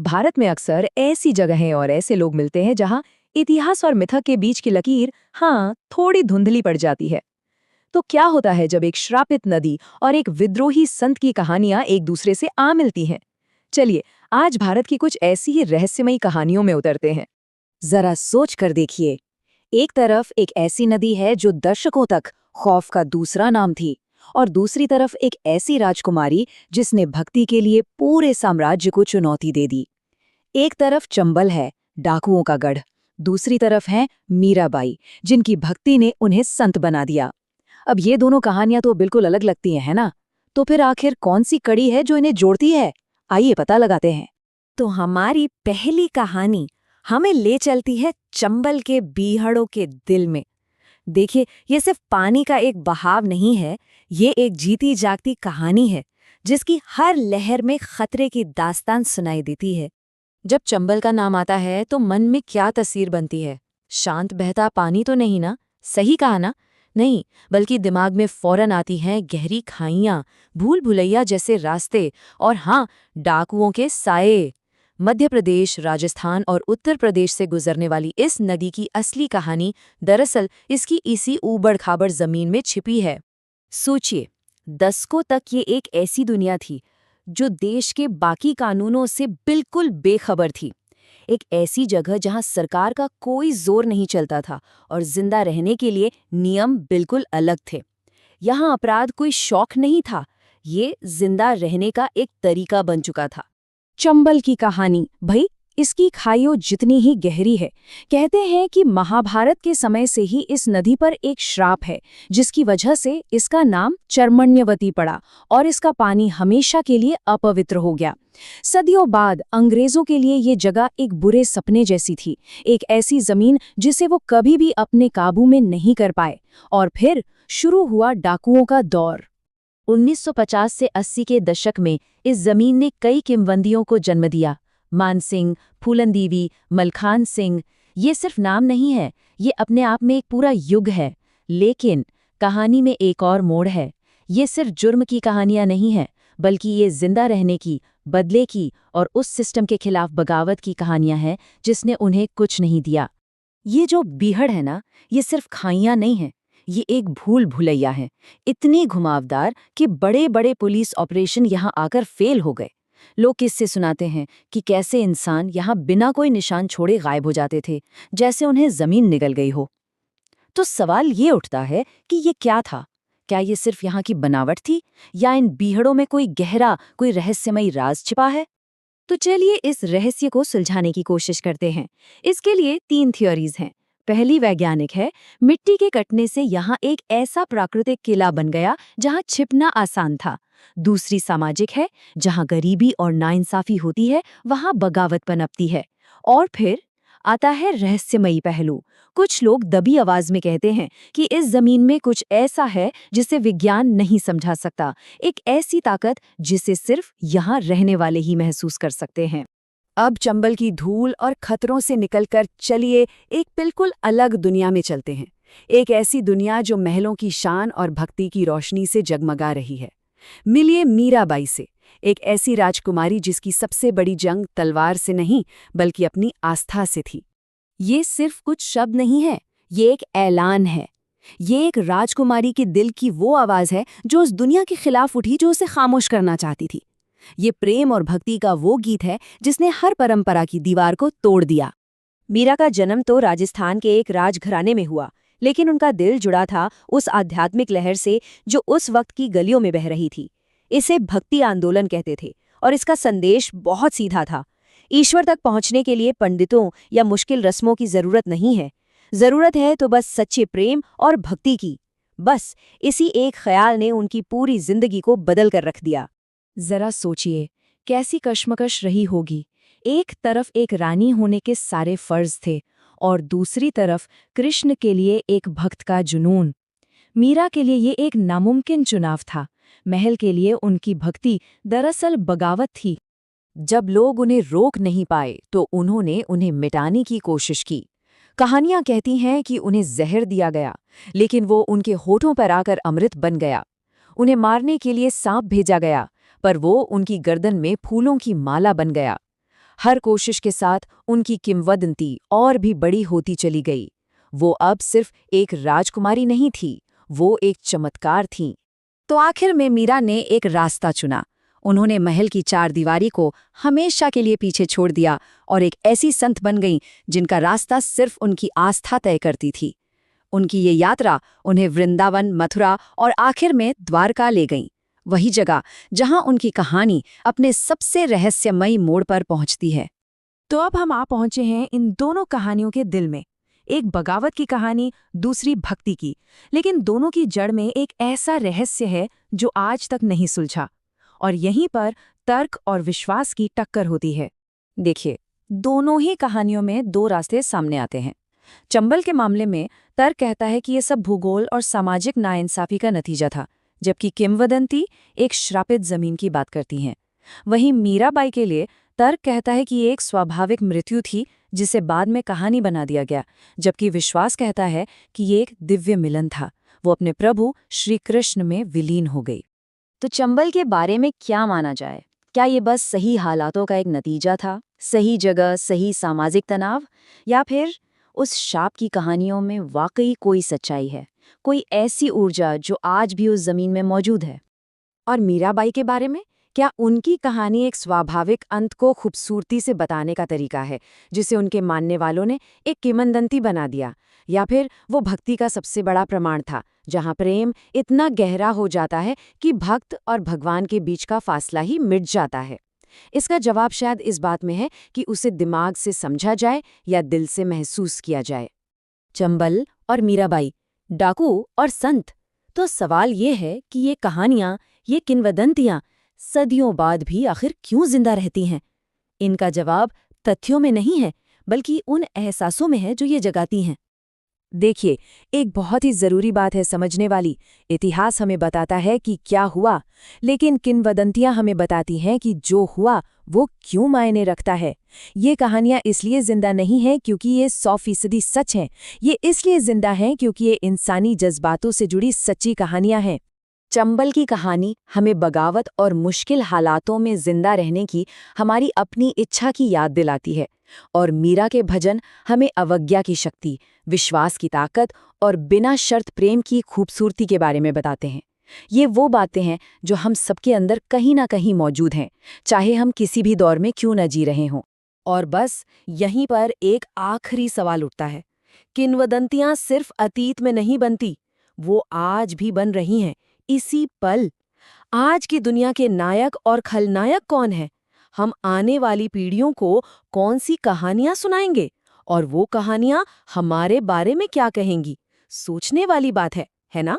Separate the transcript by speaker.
Speaker 1: भारत में अक्सर ऐसी जगहें और ऐसे लोग मिलते हैं जहां इतिहास और मिथक के बीच की लकीर थोड़ी धुंधली पड़ जाती है। तो क्या होता है जब एक श्रापित नदी और एक विद्रोही संत की कहानियां एक दूसरे से आ मिलती हैं? चलिए, आज भारत की कुछ ऐसी ही रहस्यमयी कहानियों में उतरते हैं।
Speaker 2: जरा सोच कर देखिए। एक तरफ एक ऐसी नदी है जो दशकों तक खौफ का दूसरा नाम थी, और दूसरी तरफ एक ऐसी राजकुमारी जिसने भक्ति के लिए पूरे साम्राज्य को चुनौती दे दी। एक तरफ चंबल है, डाकुओं का गढ़। दूसरी तरफ है मीराबाई, जिनकी भक्ति ने उन्हें संत बना दिया। अब ये दोनों कहानियां तो बिल्कुल अलग लगती हैं, है ना? तो फिर आखिर कौन सी कड़ी है जो इन्हें जोड़ती है? आइए पता लगाते हैं।
Speaker 3: तो हमारी पहली कहानी हमें ले चलती है चंबल के बीहड़ों के दिल में। देखिए, ये सिर्फ पानी का एक बहाव नहीं है, ये एक जीती जागती कहानी है जिसकी हर लहर में खतरे की दास्तान सुनाई देती है।
Speaker 1: जब चंबल का नाम आता है तो मन में क्या तस्वीर बनती है? शांत बहता पानी तो नहीं ना? सही कहा ना? नहीं, बल्कि दिमाग में फौरन आती हैं गहरी खाइयां, भूल भुलैया जैसे रास्ते और डाकुओं के साए। मध्य प्रदेश, राजस्थान और उत्तर प्रदेश से गुजरने वाली इस नदी की असली कहानी दरअसल इसकी इसी ऊबड़-खाबड़ जमीन में छिपी है।
Speaker 3: सोचिए, दशकों तक ये एक ऐसी दुनिया थी जो देश के बाकी कानूनों से बिल्कुल बेखबर थी। एक ऐसी जगह जहां सरकार का कोई जोर नहीं चलता था और जिंदा रहने के लिए नियम बिल्कुल अलग थे। यहाँ अपराध कोई शौक नहीं था, ये जिंदा रहने का एक तरीका बन चुका था।
Speaker 2: चंबल की कहानी, भाई, इसकी खाइयों जितनी ही गहरी है। कहते हैं कि महाभारत के समय से ही इस नदी पर एक श्राप है, जिसकी वजह से इसका नाम चर्मण्यवती पड़ा और इसका पानी हमेशा के लिए अपवित्र हो गया। सदियों बाद अंग्रेजों के लिए ये जगह एक बुरे सपने जैसी थी, एक ऐसी जमीन जिसे वो कभी भी अपने काबू में नहीं कर पाए। और फिर शुरू हुआ डाकुओं का दौर।
Speaker 3: 1950 से 80 के दशक में इस जमीन ने कई किंवदंतियों को जन्म दिया। मानसिंह, फूलनदेवी, मलखान सिंह, ये सिर्फ नाम नहीं है, ये अपने आप में एक पूरा युग है। लेकिन कहानी में एक और मोड़ है। ये सिर्फ जुर्म की कहानियां नहीं है, बल्कि ये जिंदा रहने की, बदले की और उस सिस्टम के खिलाफ बगावत की कहानियां हैं जिसने उन्हें कुछ नहीं दिया। ये जो बीहड़ है ना, ये सिर्फ खाइयां नहीं है, ये एक भूल भुलैया है, इतनी घुमावदार कि बड़े बड़े पुलिस ऑपरेशन यहाँ आकर फेल हो गए। लोग किस्से सुनाते हैं कि कैसे इंसान यहाँ बिना कोई निशान छोड़े गायब हो जाते थे, जैसे उन्हें जमीन निगल गई हो। तो सवाल ये उठता है कि ये क्या था? क्या ये सिर्फ यहाँ की बनावट थी, या इन बीहड़ों में कोई गहरा, कोई रहस्यमयी राज छिपा है? तो चलिए इस रहस्य को सुलझाने की कोशिश करते हैं। इसके लिए 3 थ्योरीज हैं। पहली वैज्ञानिक है, मिट्टी के कटने से यहाँ एक ऐसा प्राकृतिक किला बन गया जहाँ छिपना आसान था। दूसरी सामाजिक है, जहाँ गरीबी और नाइंसाफी होती है वहाँ बगावत पनपती है। और फिर आता है रहस्यमयी पहलू। कुछ लोग दबी आवाज में कहते हैं कि इस जमीन में कुछ ऐसा है जिसे विज्ञान नहीं समझा सकता, एक ऐसी ताकत जिसे सिर्फ यहाँ रहने वाले ही महसूस कर सकते हैं। अब चंबल की धूल और खतरों से निकलकर चलिए एक बिल्कुल अलग दुनिया में चलते हैं। एक ऐसी दुनिया जो महलों की शान और भक्ति की रोशनी से जगमगा रही है। मिलिए मीराबाई से, एक ऐसी राजकुमारी जिसकी सबसे बड़ी जंग तलवार से नहीं बल्कि अपनी आस्था से थी। ये सिर्फ कुछ शब्द नहीं है, ये एक ऐलान है। ये एक राजकुमारी के दिल की वो आवाज है जो उस दुनिया के खिलाफ उठी जो उसे खामोश करना चाहती थी। ये प्रेम और भक्ति का वो गीत है जिसने हर परंपरा की दीवार को तोड़ दिया। मीरा का जन्म तो राजस्थान के एक राजघराने में हुआ, लेकिन उनका दिल जुड़ा था उस आध्यात्मिक लहर से जो उस वक्त की गलियों में बह रही थी। इसे भक्ति आंदोलन कहते थे और इसका संदेश बहुत सीधा था। ईश्वर तक पहुंचने के लिए पंडितों या मुश्किल रस्मों की जरूरत नहीं है, जरूरत है तो बस सच्चे प्रेम और भक्ति की। बस इसी एक ख्याल ने उनकी पूरी जिंदगी को बदल कर रख दिया।
Speaker 1: जरा सोचिए, कैसी कश्मकश रही होगी। एक तरफ एक रानी होने के सारे फर्ज थे और दूसरी तरफ कृष्ण के लिए एक भक्त का जुनून। मीरा के लिए ये एक नामुमकिन चुनाव था। महल के लिए उनकी भक्ति दरअसल बगावत थी। जब लोग उन्हें रोक नहीं पाए तो उन्होंने उन्हें मिटाने की कोशिश की। कहानियां कहती हैं कि उन्हें जहर दिया गया, लेकिन वो उनके होठों पर आकर अमृत बन गया। उन्हें मारने के लिए सांप भेजा गया, पर वो उनकी गर्दन में फूलों की माला बन गया। हर कोशिश के साथ उनकी किंवदंती और भी बड़ी होती चली गई। वो अब सिर्फ एक राजकुमारी नहीं थी, वो एक चमत्कार थी।
Speaker 2: तो आखिर में मीरा ने एक रास्ता चुना। उन्होंने महल की चारदीवारी को हमेशा के लिए पीछे छोड़ दिया और एक ऐसी संत बन गईं जिनका रास्ता सिर्फ उनकी आस्था तय करती थी। उनकी ये यात्रा उन्हें वृंदावन, मथुरा और आखिर में द्वारका ले गई, वही जगह जहां उनकी कहानी अपने सबसे रहस्यमयी मोड़ पर पहुंचती है।
Speaker 1: तो अब हम आ पहुंचे हैं इन दोनों कहानियों के दिल में। एक बगावत की कहानी, दूसरी भक्ति की, लेकिन दोनों की जड़ में एक ऐसा रहस्य है जो आज तक नहीं सुलझा, और यहीं पर तर्क और विश्वास की टक्कर होती है। देखिए, दोनों ही कहानियों में दो रास्ते सामने आते हैं। चंबल के मामले में तर्क कहता है कि ये सब भूगोल और सामाजिक नाइंसाफी का नतीजा था, जबकि किंवदंती एक श्रापित जमीन की बात करती हैं। वहीं मीराबाई के लिए तर्क कहता है कि ये एक स्वाभाविक मृत्यु थी जिसे बाद में कहानी बना दिया गया, जबकि विश्वास कहता है कि ये एक दिव्य मिलन था, वो अपने प्रभु श्री कृष्ण में विलीन हो गई।
Speaker 3: तो चंबल के बारे में क्या माना जाए? क्या ये बस सही हालातों का एक नतीजा था, सही जगह, सही सामाजिक तनाव, या फिर उस शाप की कहानियों में वाकई कोई सच्चाई है, कोई ऐसी ऊर्जा जो आज भी उस जमीन में मौजूद है?
Speaker 1: और मीराबाई के बारे में, क्या उनकी कहानी एक स्वाभाविक अंत को खूबसूरती से बताने का तरीका है जिसे उनके मानने वालों ने एक किंवदंती बना दिया, या फिर वो भक्ति का सबसे बड़ा प्रमाण था जहां प्रेम इतना गहरा हो जाता है कि भक्त और भगवान के बीच का फासला ही मिट जाता है? इसका जवाब शायद इस बात में है कि उसे दिमाग से समझा जाए या दिल से महसूस किया जाए।
Speaker 2: चंबल और मीराबाई, डाकू और संत। तो सवाल ये है कि ये कहानियां, ये किंवदंतियां सदियों बाद भी आखिर क्यों जिंदा रहती हैं? इनका जवाब तथ्यों में नहीं है, बल्कि उन एहसासों में है जो ये जगाती हैं।
Speaker 1: देखिए, एक बहुत ही जरूरी बात है समझने वाली। इतिहास हमें बताता है कि क्या हुआ, लेकिन किंवदंतियां हमें बताती हैं कि जो हुआ वो क्यों मायने रखता है। ये कहानियां इसलिए जिंदा नहीं हैं क्योंकि ये 100% सच हैं, ये इसलिए जिंदा हैं क्योंकि ये इंसानी जज्बातों से जुड़ी सच्ची कहानियां हैं। चंबल की कहानी हमें बगावत और मुश्किल हालातों में जिंदा रहने की हमारी अपनी इच्छा की याद दिलाती है, और मीरा के भजन हमें अवज्ञा की शक्ति, विश्वास की ताकत और बिना शर्त प्रेम की खूबसूरती के बारे में बताते हैं। ये वो बातें हैं जो हम सबके अंदर कहीं ना कहीं मौजूद हैं, चाहे हम किसी भी दौर में क्यों न जी रहे हों। और बस यहीं पर एक आखिरी सवाल उठता है, किंवदंतियां सिर्फ अतीत में नहीं बनती, वो आज भी बन रही हैं, इसी पल। आज की दुनिया के नायक और खलनायक कौन है? हम आने वाली पीढ़ियों को कौन सी कहानियां सुनाएंगे, और वो कहानियां हमारे बारे में क्या कहेंगी? सोचने वाली बात है ना?